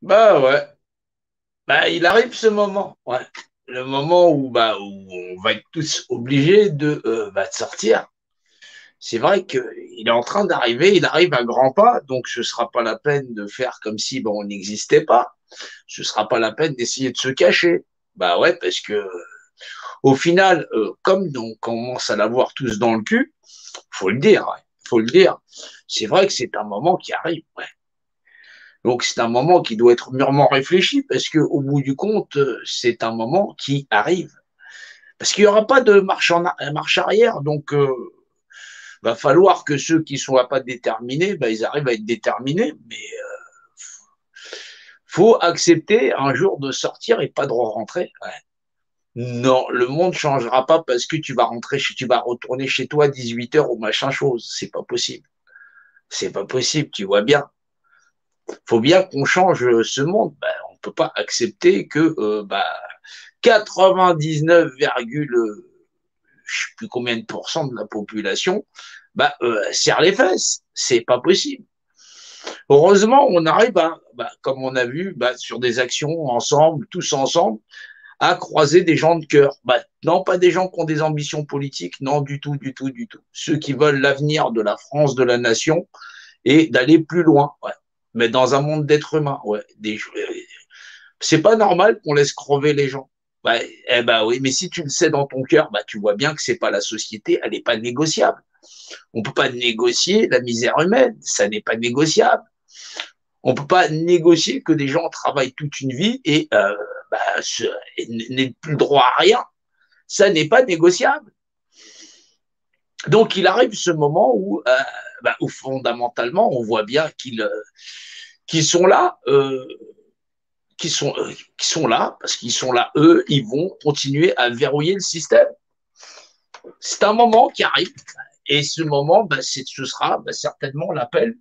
Bah ouais. Bah, il arrive ce moment. Ouais. Le moment où on va être tous obligés de sortir. C'est vrai qu'il est en train d'arriver, il arrive à grands pas, donc ce ne sera pas la peine de faire comme si on n'existait pas. Ce ne sera pas la peine d'essayer de se cacher. Bah ouais, parce que au final, comme on commence à l'avoir tous dans le cul, faut le dire, ouais, faut le dire. C'est vrai que c'est un moment qui arrive. Ouais. Donc c'est un moment qui doit être mûrement réfléchi parce que au bout du compte, c'est un moment qui arrive. Parce qu'il n'y aura pas de marche arrière, donc va falloir que ceux qui sont pas déterminés, ils arrivent à être déterminés, mais faut accepter un jour de sortir et pas de rentrer. Ouais. Non, le monde changera pas parce que tu vas retourner chez toi à 18 heures ou machin chose. C'est pas possible. C'est pas possible, tu vois bien. Faut bien qu'on change ce monde. On peut pas accepter que 99, je sais plus combien de pourcents de la population serre les fesses. C'est pas possible. Heureusement, on arrive comme on a vu, sur des actions ensemble, tous ensemble, à croiser des gens de cœur. Non, pas des gens qui ont des ambitions politiques, non, du tout, du tout, du tout. Ceux qui veulent l'avenir de la France, de la nation, et d'aller plus loin. Ouais. Mais dans un monde d'êtres humains, ouais. C'est pas normal qu'on laisse crever les gens. Oui, mais si tu le sais dans ton cœur, tu vois bien que c'est pas la société, elle n'est pas négociable. On peut pas négocier la misère humaine, ça n'est pas négociable. On peut pas négocier que des gens travaillent toute une vie et n'aient plus le droit à rien. Ça n'est pas négociable. Donc il arrive ce moment où fondamentalement on voit bien qu'ils sont là, qui sont là parce qu'ils sont là. Eux, ils vont continuer à verrouiller le système. C'est un moment qui arrive et ce moment, ce sera certainement l'appel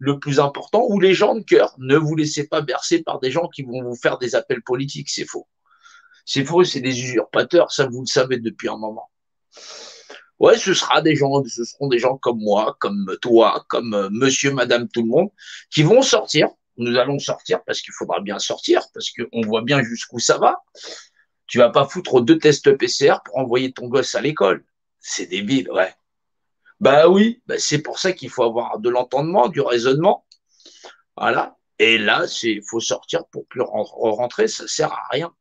le plus important, ou les gens de cœur. Ne vous laissez pas bercer par des gens qui vont vous faire des appels politiques, c'est faux. C'est faux, c'est des usurpateurs, ça vous le savez depuis un moment. Ouais, ce seront des gens comme moi, comme toi, comme monsieur, madame, tout le monde, qui vont sortir. Nous allons sortir parce qu'il faudra bien sortir, parce qu'on voit bien jusqu'où ça va. Tu vas pas foutre 2 tests PCR pour envoyer ton gosse à l'école. C'est débile, ouais. Bah oui, c'est pour ça qu'il faut avoir de l'entendement, du raisonnement. Voilà. Et là, il faut sortir pour plus rentrer, ça sert à rien.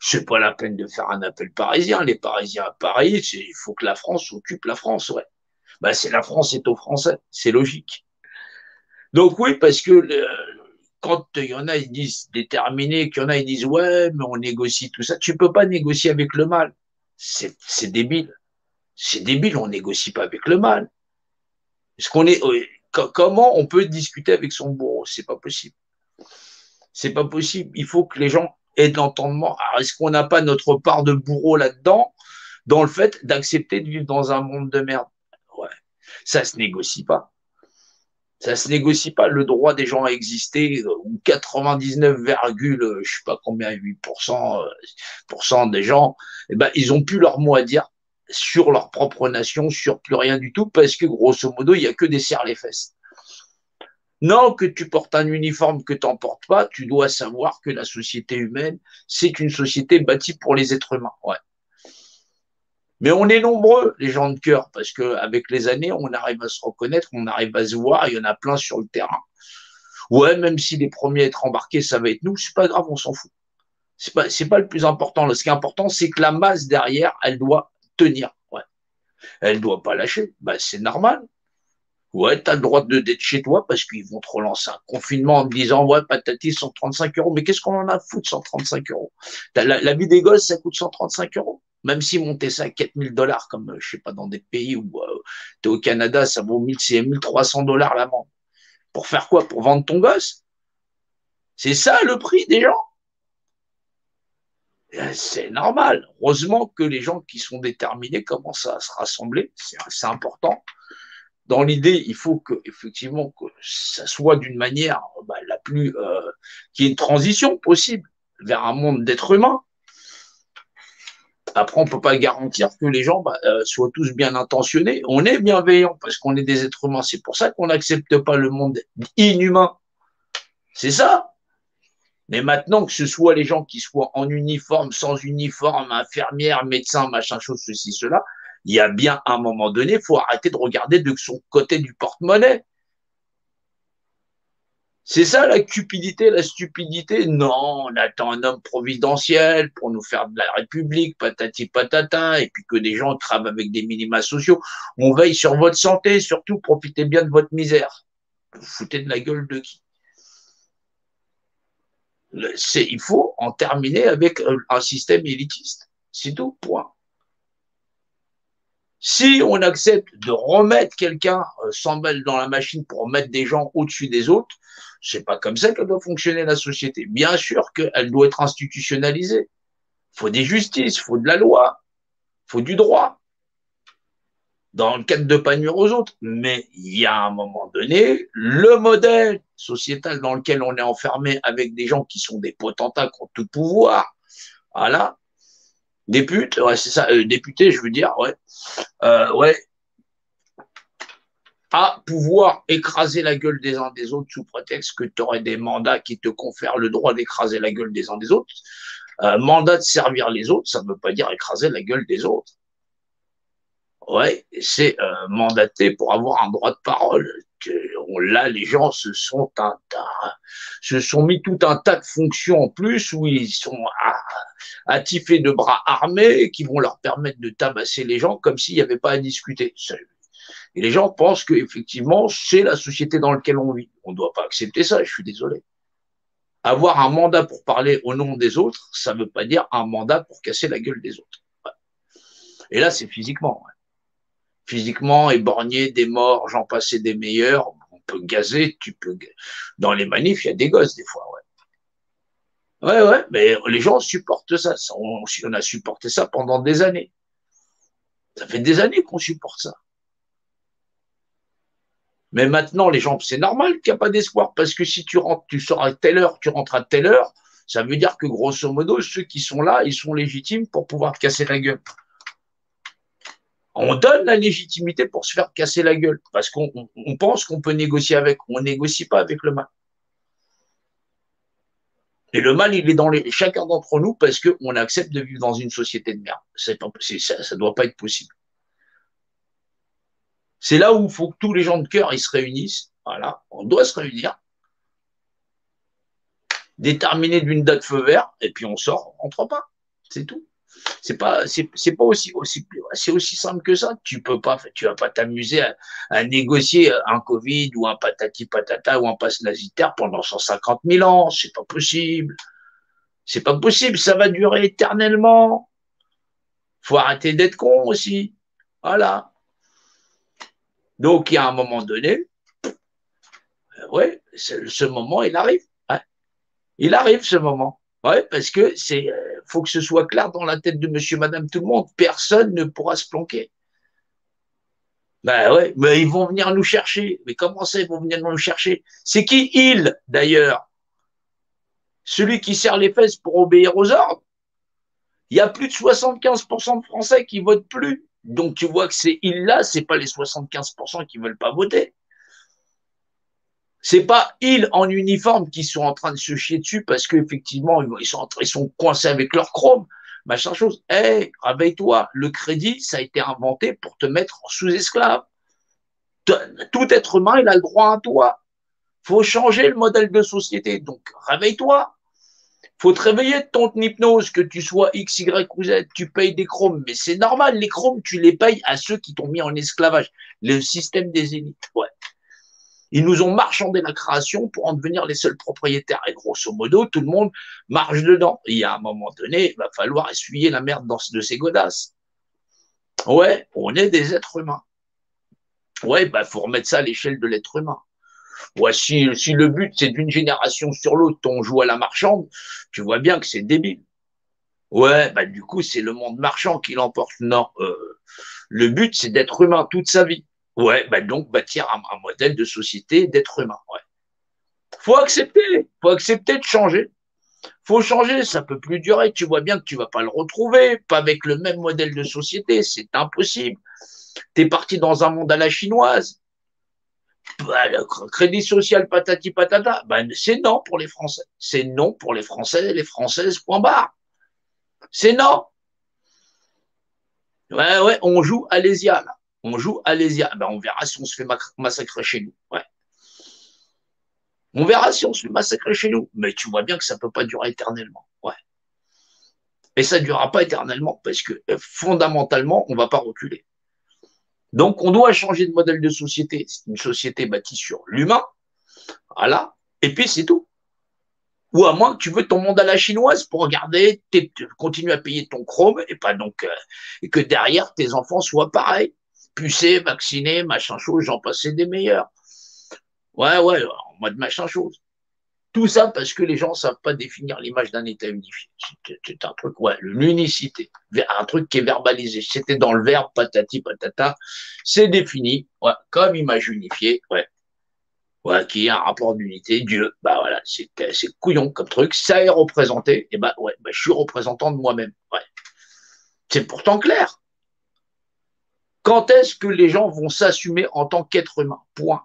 C'est pas la peine de faire un appel parisien. Les Parisiens à Paris, il faut que la France occupe la France, ouais. C'est la France est aux Français, c'est logique. Donc oui, parce que quand il y en a, ils disent déterminés, qu'il y en a, ils disent ouais, mais on négocie tout ça. Tu peux pas négocier avec le mal. C'est débile. C'est débile, on négocie pas avec le mal. Est-ce qu'on est, comment on peut discuter avec son bourreau? C'est pas possible. C'est pas possible. Il faut que les gens aient de l'entendement. Alors, est-ce qu'on n'a pas notre part de bourreau là-dedans, dans le fait d'accepter de vivre dans un monde de merde? Ouais. Ça se négocie pas. Ça se négocie pas. Le droit des gens à exister, ou 99, je sais pas combien, 8% des gens, ils ont plus leur mot à dire sur leur propre nation, sur plus rien du tout, parce que grosso modo, il y a que des serre les fesses. Non, que tu portes un uniforme, que tu n'en portes pas, tu dois savoir que la société humaine, c'est une société bâtie pour les êtres humains. Ouais. Mais on est nombreux, les gens de cœur, parce qu'avec les années, on arrive à se reconnaître, on arrive à se voir, il y en a plein sur le terrain. Ouais, même si les premiers à être embarqués, ça va être nous, c'est pas grave, on s'en fout. C'est pas le plus important. Ce qui est important, c'est que la masse derrière, elle doit tenir. Ouais. Elle doit pas lâcher. C'est normal. Ouais, tu as le droit d'être chez toi parce qu'ils vont te relancer un confinement en te disant ouais, patati, 135 euros. Mais qu'est-ce qu'on en a à foutre, 135 euros? La vie des gosses, ça coûte 135 euros. Même si monter ça à 4000 $, comme je sais pas, dans des pays où tu es au Canada, ça vaut 1300 $ l'amende. Pour faire quoi? Pour vendre ton gosse? C'est ça le prix des gens? C'est normal. Heureusement que les gens qui sont déterminés commencent à se rassembler. C'est important. Dans l'idée, il faut que effectivement que ça soit d'une manière la plus qu'il y ait une transition possible vers un monde d'êtres humains. Après, on ne peut pas garantir que les gens soient tous bien intentionnés. On est bienveillant parce qu'on est des êtres humains. C'est pour ça qu'on n'accepte pas le monde inhumain. C'est ça. Mais maintenant, que ce soit les gens qui soient en uniforme, sans uniforme, infirmières, médecins, machin, chose, ceci, cela, il y a bien un moment donné, il faut arrêter de regarder de son côté du porte-monnaie. C'est ça la cupidité, la stupidité? Non, on attend un homme providentiel pour nous faire de la République, patati patata, et puis que des gens travaillent avec des minima sociaux. On veille sur votre santé, surtout profitez bien de votre misère. Vous foutez de la gueule de qui? Il faut en terminer avec un système élitiste. C'est tout, point. Si on accepte de remettre quelqu'un 100 balles dans la machine pour mettre des gens au-dessus des autres, c'est pas comme ça qu'elle doit fonctionner la société. Bien sûr qu'elle doit être institutionnalisée. Il faut des justices, il faut de la loi, il faut du droit, dans le cadre de pas nuire aux autres. Mais il y a un moment donné, le modèle sociétal dans lequel on est enfermé avec des gens qui sont des potentats qui ont tout pouvoir, voilà, député, ouais, c'est ça, député, je veux dire, ouais, ouais, à pouvoir écraser la gueule des uns des autres sous prétexte que tu aurais des mandats qui te confèrent le droit d'écraser la gueule des uns des autres. Mandat de servir les autres, ça ne veut pas dire écraser la gueule des autres. Ouais, c'est mandaté pour avoir un droit de parole. Là, les gens se sont mis tout un tas de fonctions en plus où ils sont attifés de bras armés qui vont leur permettre de tabasser les gens comme s'il n'y avait pas à discuter. Et les gens pensent qu'effectivement, c'est la société dans laquelle on vit. On ne doit pas accepter ça, je suis désolé. Avoir un mandat pour parler au nom des autres, ça ne veut pas dire un mandat pour casser la gueule des autres. Ouais. Et là, c'est physiquement. Ouais. Physiquement, éborgné, des morts, j'en passais des meilleurs. On peut gazer, tu peux. Dans les manifs, il y a des gosses des fois. Ouais, ouais, ouais, mais les gens supportent ça. On a supporté ça pendant des années. Ça fait des années qu'on supporte ça. Mais maintenant, les gens, c'est normal qu'il n'y a pas d'espoir, parce que si tu rentres, tu sors à telle heure, tu rentres à telle heure, ça veut dire que grosso modo, ceux qui sont là, ils sont légitimes pour pouvoir te casser la gueule. On donne la légitimité pour se faire casser la gueule, parce qu'on pense qu'on peut négocier avec, on négocie pas avec le mal. Et le mal, il est dans chacun d'entre nous parce qu'on accepte de vivre dans une société de merde. Ça doit pas être possible. C'est là où il faut que tous les gens de cœur ils se réunissent. Voilà, on doit se réunir, déterminer d'une date feu vert, et puis on sort, on rentre pas. C'est tout. C'est pas c'est aussi simple que ça. Tu vas pas t'amuser à négocier un Covid ou un patati patata ou un pass nasitaire pendant 150 000 ans. C'est pas possible. C'est pas possible. Ça va durer éternellement. Faut arrêter d'être con aussi. Voilà. Donc, il y a un moment donné, ouais, ce moment, il arrive. Ouais. Il arrive, ce moment. Ouais, parce que faut que ce soit clair dans la tête de monsieur, madame, tout le monde. Personne ne pourra se planquer. Ben ouais, mais ils vont venir nous chercher. Mais comment ça, ils vont venir nous chercher? C'est qui il, d'ailleurs? Celui qui serre les fesses pour obéir aux ordres? Il y a plus de 75% de Français qui votent plus. Donc tu vois que c'est il-là, c'est pas les 75% qui veulent pas voter. C'est pas ils en uniforme qui sont en train de se chier dessus parce qu'effectivement, ils sont coincés avec leur chrome. Machin chose. Hé, réveille-toi. Le crédit, ça a été inventé pour te mettre sous esclave. Tout être humain, il a le droit à toi. Faut changer le modèle de société. Donc, réveille-toi. Faut te réveiller de ton hypnose, que tu sois X, Y ou Z, tu payes des chromes. Mais c'est normal, les chromes, tu les payes à ceux qui t'ont mis en esclavage. Le système des élites, ouais. Ils nous ont marchandé la création pour en devenir les seuls propriétaires. Et grosso modo, tout le monde marche dedans. Et il y a un moment donné, il va falloir essuyer la merde de ces godasses. Ouais, on est des êtres humains. Ouais, bah, faut remettre ça à l'échelle de l'être humain. Ouais, si le but, c'est d'une génération sur l'autre, on joue à la marchande, tu vois bien que c'est débile. Ouais, bah, du coup, c'est le monde marchand qui l'emporte. Non, le but, c'est d'être humain toute sa vie. Ouais, bah, donc bâtir un modèle de société d'être humain. Ouais. Faut accepter de changer. Faut changer, ça peut plus durer. Tu vois bien que tu vas pas le retrouver, pas avec le même modèle de société, c'est impossible. T'es parti dans un monde à la chinoise. Bah, le crédit social patati patata, ben, c'est non pour les Français. C'est non pour les Français et les Françaises, point barre. C'est non. Ouais, ouais, on joue Alésia, là. On joue Alésia. Ben, on verra si on se fait massacrer chez nous. Ouais. On verra si on se fait massacrer chez nous. Mais tu vois bien que ça ne peut pas durer éternellement. Ouais. Et ça ne durera pas éternellement parce que fondamentalement, on ne va pas reculer. Donc, on doit changer de modèle de société. C'est une société bâtie sur l'humain. Voilà. Et puis, c'est tout. Ou à moins que tu veux ton monde à la chinoise pour regarder, continuer à payer ton chrome et pas donc et que derrière tes enfants soient pareils, pucés, vaccinés, machin chose, j'en passais des meilleurs. Ouais, ouais, en mode machin chose. Tout ça parce que les gens ne savent pas définir l'image d'un État unifié. C'est un truc, ouais, l'unicité, un truc qui est verbalisé. C'était dans le verbe patati patata, c'est défini, ouais, comme image unifiée, ouais. Ouais, qui est un rapport d'unité, Dieu, bah voilà, c'est couillon comme truc, ça est représenté, et bah ouais, bah, je suis représentant de moi-même. Ouais. C'est pourtant clair. Quand est-ce que les gens vont s'assumer en tant qu'être humain? Point.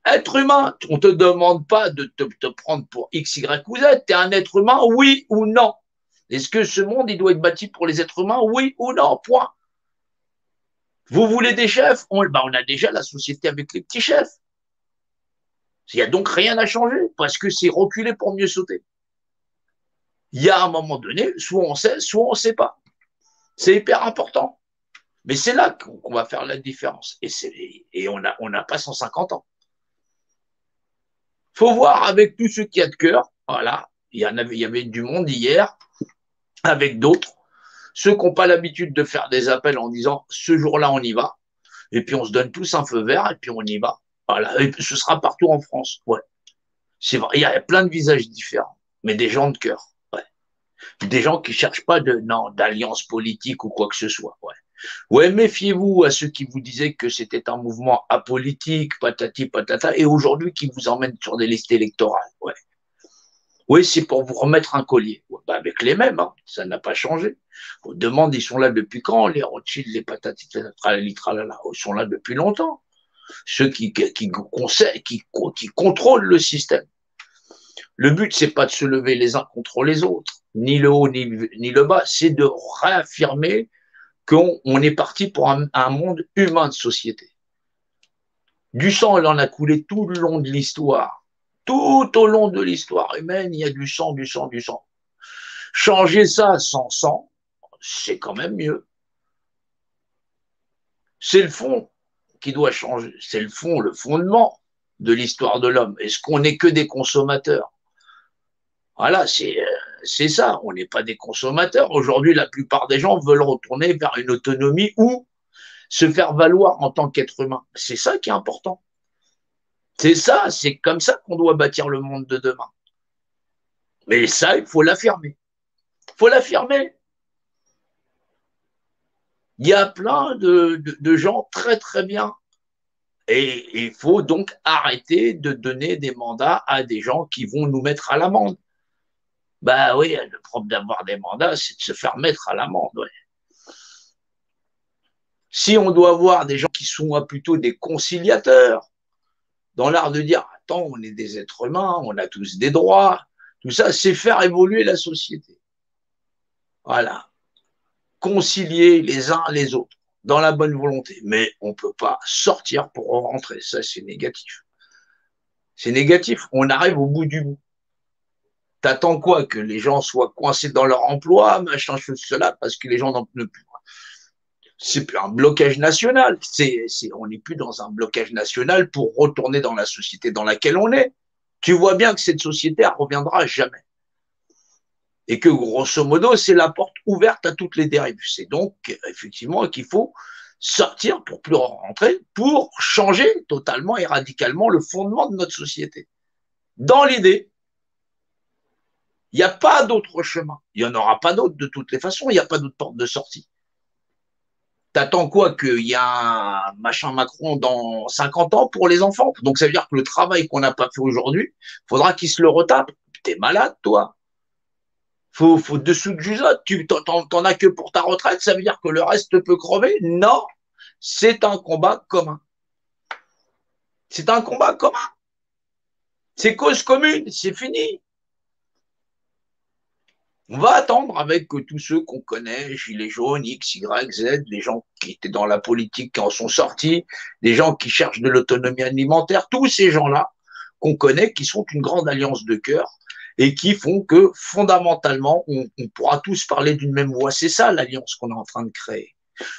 Être humain, on ne te demande pas de te prendre pour X, Y ou Z. Tu es un être humain, oui ou non? Est-ce que ce monde, il doit être bâti pour les êtres humains, oui ou non? Point. Vous voulez des chefs? On a déjà la société avec les petits chefs. Il n'y a donc rien à changer parce que c'est reculer pour mieux sauter. Il y a un moment donné, soit on sait, soit on ne sait pas. C'est hyper important. Mais c'est là qu'on va faire la différence. Et on n'a pas 150 ans. Faut voir avec tous ceux qui ont de cœur. Voilà. Il y avait du monde hier avec d'autres. Ceux qui n'ont pas l'habitude de faire des appels en disant ce jour-là, on y va. Et puis on se donne tous un feu vert et puis on y va. Voilà. Et puis ce sera partout en France. Ouais. C'est vrai. Il y a plein de visages différents, mais des gens de cœur. Ouais. Des gens qui cherchent pas d'alliance politique ou quoi que ce soit. Ouais. Ouais, méfiez-vous à ceux qui vous disaient que c'était un mouvement apolitique, patati patata, et aujourd'hui qui vous emmènent sur des listes électorales. Ouais. Oui, c'est pour vous remettre un collier. Ouais, bah avec les mêmes, hein, ça n'a pas changé. On demande, ils sont là depuis quand? Les Rothschild, les patati tralala, ils sont là depuis longtemps. Ceux qui contrôlent le système. Le but, c'est pas de se lever les uns contre les autres, ni le haut ni le bas, c'est de réaffirmer qu'on est parti pour un monde humain de société. Du sang, il en a coulé tout le long de l'histoire. Tout au long de l'histoire humaine, il y a du sang, du sang, du sang. Changer ça sans sang, c'est quand même mieux. C'est le fond qui doit changer. C'est le fond, le fondement de l'histoire de l'homme. Est-ce qu'on n'est que des consommateurs? Voilà, c'est ça. On n'est pas des consommateurs. Aujourd'hui, la plupart des gens veulent retourner vers une autonomie ou se faire valoir en tant qu'être humain. C'est ça qui est important. C'est ça, c'est comme ça qu'on doit bâtir le monde de demain. Mais ça, il faut l'affirmer. Il faut l'affirmer. Il y a plein de gens très très bien. Et il faut donc arrêter de donner des mandats à des gens qui vont nous mettre à l'amende. Bah oui, le problème d'avoir des mandats, c'est de se faire mettre à l'amende. Ouais. Si on doit avoir des gens qui sont plutôt des conciliateurs, dans l'art de dire, attends, on est des êtres humains, on a tous des droits, tout ça, c'est faire évoluer la société. Voilà. Concilier les uns les autres dans la bonne volonté. Mais on ne peut pas sortir pour rentrer. Ça, c'est négatif. C'est négatif. On arrive au bout du bout. T'attends quoi? Que les gens soient coincés dans leur emploi, machin, chose, cela, parce que les gens n'en peuvent plus. C'est plus un blocage national. On n'est plus dans un blocage national pour retourner dans la société dans laquelle on est. Tu vois bien que cette société, elle reviendra jamais. Et que, grosso modo, c'est la porte ouverte à toutes les dérives. C'est donc, effectivement, qu'il faut sortir pour plus rentrer, pour changer totalement et radicalement le fondement de notre société. Dans l'idée, il n'y a pas d'autre chemin. Il n'y en aura pas d'autre de toutes les façons. Il n'y a pas d'autre porte de sortie. T'attends quoi? Qu'il y a un machin Macron dans 50 ans pour les enfants? Donc ça veut dire que le travail qu'on n'a pas fait aujourd'hui, faudra qu'il se le retape. T'es malade, toi. Faut dessous de Jusotte. Tu t'en as que pour ta retraite, ça veut dire que le reste peut crever? Non, c'est un combat commun. C'est un combat commun. C'est cause commune, c'est fini. On va attendre avec tous ceux qu'on connaît, Gilets jaunes, X, Y, Z, les gens qui étaient dans la politique, qui en sont sortis, des gens qui cherchent de l'autonomie alimentaire, tous ces gens-là qu'on connaît, qui sont une grande alliance de cœur et qui font que fondamentalement, on pourra tous parler d'une même voix. C'est ça l'alliance qu'on est en train de créer.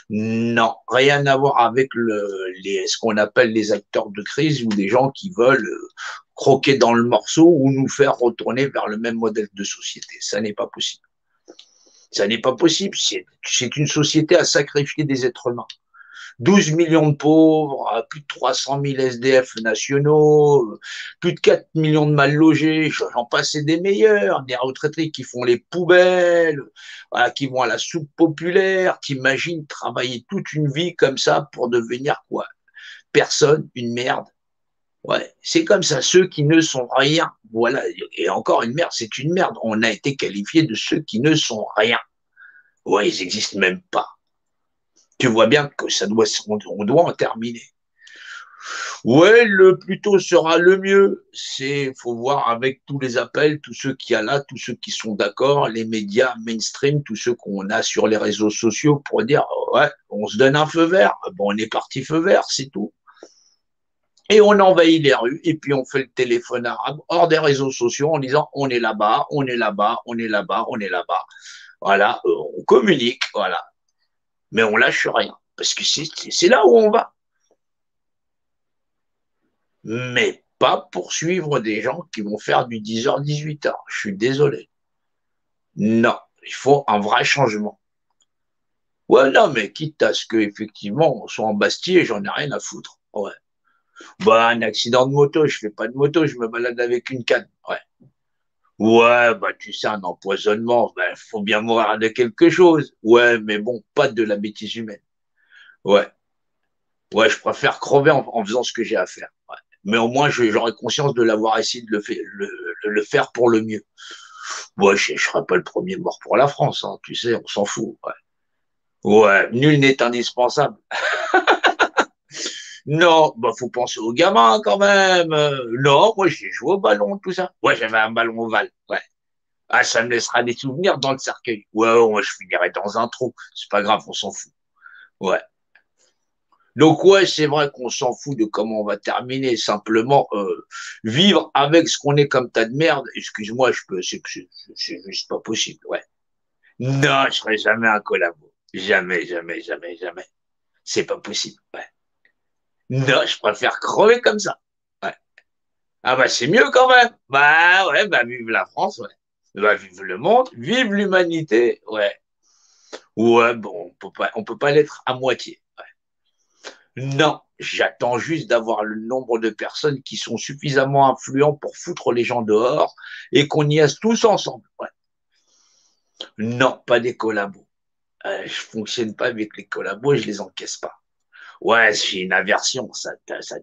Non, rien à voir avec ce qu'on appelle les acteurs de crise ou des gens qui veulent croquer dans le morceau ou nous faire retourner vers le même modèle de société. Ça n'est pas possible. Ça n'est pas possible. C'est une société à sacrifier des êtres humains. 12 millions de pauvres, plus de 300 000 SDF nationaux, plus de 4 millions de mal logés, j'en passe des meilleurs, des retraités qui font les poubelles, voilà, qui vont à la soupe populaire, t'imagines travailler toute une vie comme ça pour devenir quoi? Personne, une merde. Ouais, c'est comme ça, ceux qui ne sont rien, voilà, et encore une merde, c'est une merde. On a été qualifié de ceux qui ne sont rien. Ouais, ils n'existent même pas. Tu vois bien que on doit en terminer. Ouais, le plus tôt sera le mieux. Faut voir avec tous les appels, tous ceux qui y là, tous ceux qui sont d'accord, les médias mainstream, tous ceux qu'on a sur les réseaux sociaux pour dire, ouais, on se donne un feu vert. Bon, on est parti feu vert, c'est tout. Et on envahit les rues et puis on fait le téléphone arabe hors des réseaux sociaux en disant, on est là-bas, on est là-bas, on est là-bas, on est là-bas. Voilà, on communique, voilà. Mais on lâche rien parce que c'est là où on va. Mais pas poursuivre des gens qui vont faire du 10h, 18h. Je suis désolé. Non, il faut un vrai changement. Ouais, non, mais quitte à ce que, effectivement, on soit en Bastille, j'en ai rien à foutre. Ouais. Bah, un accident de moto, je fais pas de moto, je me balade avec une canne. Ouais. Ouais, bah, tu sais, un empoisonnement, bah, faut bien mourir de quelque chose. Ouais, mais bon, pas de la bêtise humaine. Ouais. Ouais, je préfère crever en faisant ce que j'ai à faire. Ouais. Mais au moins, j'aurais conscience de l'avoir essayé de le faire pour le mieux. Ouais, je ne serai pas le premier mort pour la France, hein, tu sais, on s'en fout. Ouais. Ouais, nul n'est indispensable. Non, bah faut penser aux gamins quand même. Non, moi j'ai joué au ballon, tout ça. Ouais, j'avais un ballon ovale. Ouais. Ah, ça me laissera des souvenirs dans le cercueil. Ouais, ouais, je finirai dans un trou. C'est pas grave, on s'en fout. Ouais. Donc ouais, c'est vrai qu'on s'en fout de comment on va terminer. Simplement vivre avec ce qu'on est comme tas de merde. Excuse-moi, c'est juste pas possible. Ouais. Non, je serai jamais un collabo. Jamais, jamais, jamais, jamais. C'est pas possible. Ouais. Non, je préfère crever comme ça. Ouais. Ah bah c'est mieux quand même. Bah ouais, bah vive la France, ouais. Bah vive le monde, vive l'humanité, ouais. Ouais, bon, on peut pas l'être à moitié. Ouais. Non, j'attends juste d'avoir le nombre de personnes qui sont suffisamment influents pour foutre les gens dehors et qu'on y aille tous ensemble. Ouais. Non, pas des collabos. Je fonctionne pas avec les collabos, je les encaisse pas. Ouais, j'ai une aversion, ça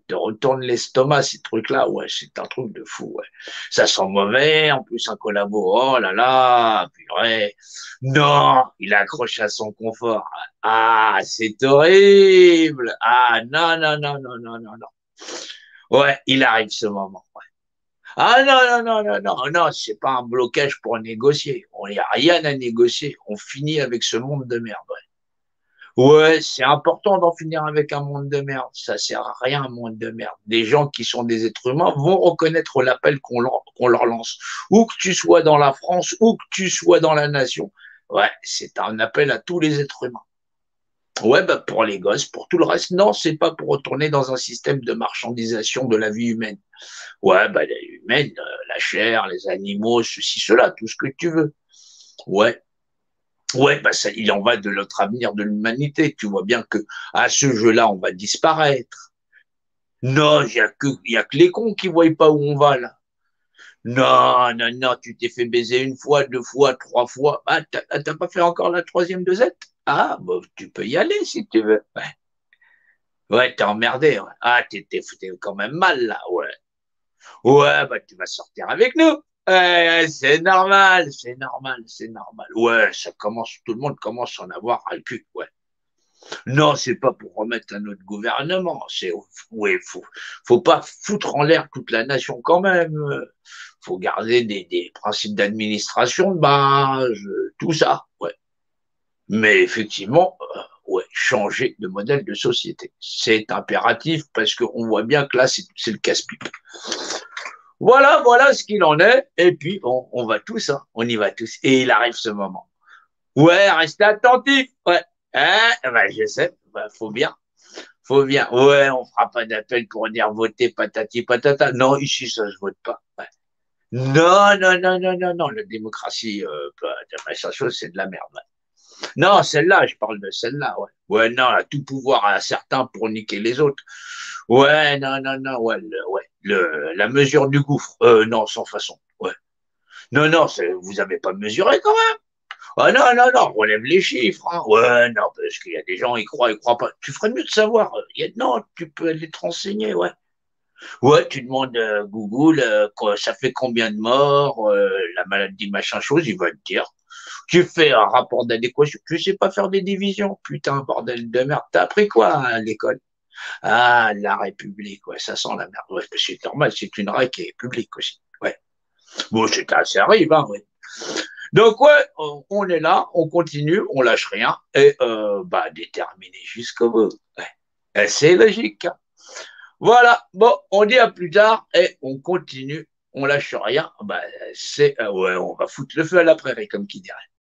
te retourne l'estomac, ces trucs-là, ouais, c'est un truc de fou, ouais. Ça sent mauvais, en plus un collabo, oh là là, purée. Non, il accroche à son confort. Ah, c'est horrible. Ah, non, non, non, non, non, non, non. Ouais, il arrive ce moment. Ouais. Ah non, non, non, non, non, non, c'est pas un blocage pour négocier. Il n'y a rien à négocier. On finit avec ce monde de merde. Ouais. Ouais, c'est important d'en finir avec un monde de merde. Ça sert à rien, un monde de merde. Des gens qui sont des êtres humains vont reconnaître l'appel qu'on leur lance. Où que tu sois dans la France, où que tu sois dans la nation. Ouais, c'est un appel à tous les êtres humains. Ouais, bah pour les gosses, pour tout le reste, non, c'est pas pour retourner dans un système de marchandisation de la vie humaine. Ouais, bah la vie humaine, la chair, les animaux, ceci, cela, tout ce que tu veux. Ouais, ouais, bah ça, il en va de notre avenir de l'humanité. Tu vois bien que à ce jeu-là, on va disparaître. Non, il y a que les cons qui voient pas où on va là. Non, non, non, tu t'es fait baiser une fois, deux fois, trois fois. Ah, t'as pas fait encore la troisième dosette? Ah, bah, tu peux y aller si tu veux. Ouais, ouais, t'es emmerdé. Ouais. Ah, t'es quand même mal là. Ouais, ouais, bah tu vas sortir avec nous. C'est normal, c'est normal, c'est normal. Ouais, ça commence, tout le monde commence à en avoir ras le cul. Ouais. Non, c'est pas pour remettre un autre gouvernement. C'est, oui, faut pas foutre en l'air toute la nation quand même. Faut garder des principes d'administration de base, tout ça, ouais. Mais effectivement, ouais, changer de modèle de société. C'est impératif parce qu'on voit bien que là, c'est le casse-pipe. Voilà, voilà ce qu'il en est. Et puis, on va tous, hein, on y va tous. Et il arrive ce moment. Ouais, restez attentifs. Ouais. Hein, ben, je sais, ben, faut bien. Faut bien. Ouais, on fera pas d'appel pour dire voter patati patata. Non, ici, ça se vote pas. Ouais. Non, non, non, non, non, non. La démocratie, ça chose, c'est de la merde. Ouais. Non, celle-là, je parle de celle-là, ouais. Ouais, non, tout pouvoir à certains pour niquer les autres. Ouais, non, non, non, ouais, la mesure du gouffre. Non, sans façon. Ouais. Non, non, vous avez pas mesuré quand même. Ah non, non, non, relève les chiffres. Hein. Ouais, non, parce qu'il y a des gens, ils croient pas. Tu ferais mieux de savoir. Non, tu peux aller te renseigner, ouais. Ouais, tu demandes Google, ça fait combien de morts, la maladie, machin chose, il va te dire. Tu fais un rapport d'adéquation. Tu sais pas faire des divisions. Putain, bordel de merde. T'as appris quoi hein, à l'école? Ah, la République, ouais, ça sent la merde. Ouais, c'est normal, c'est une règle qui est publique aussi. Ouais. Bon, c'est assez arrive, hein, ouais. Donc ouais, on est là, on continue, on lâche rien et bah déterminé jusqu'au bout. Ouais. Et c'est logique. Hein. Voilà. Bon, on dit à plus tard et on continue, on lâche rien. Bah c'est ouais, on va foutre le feu à la prairie comme qui dirait.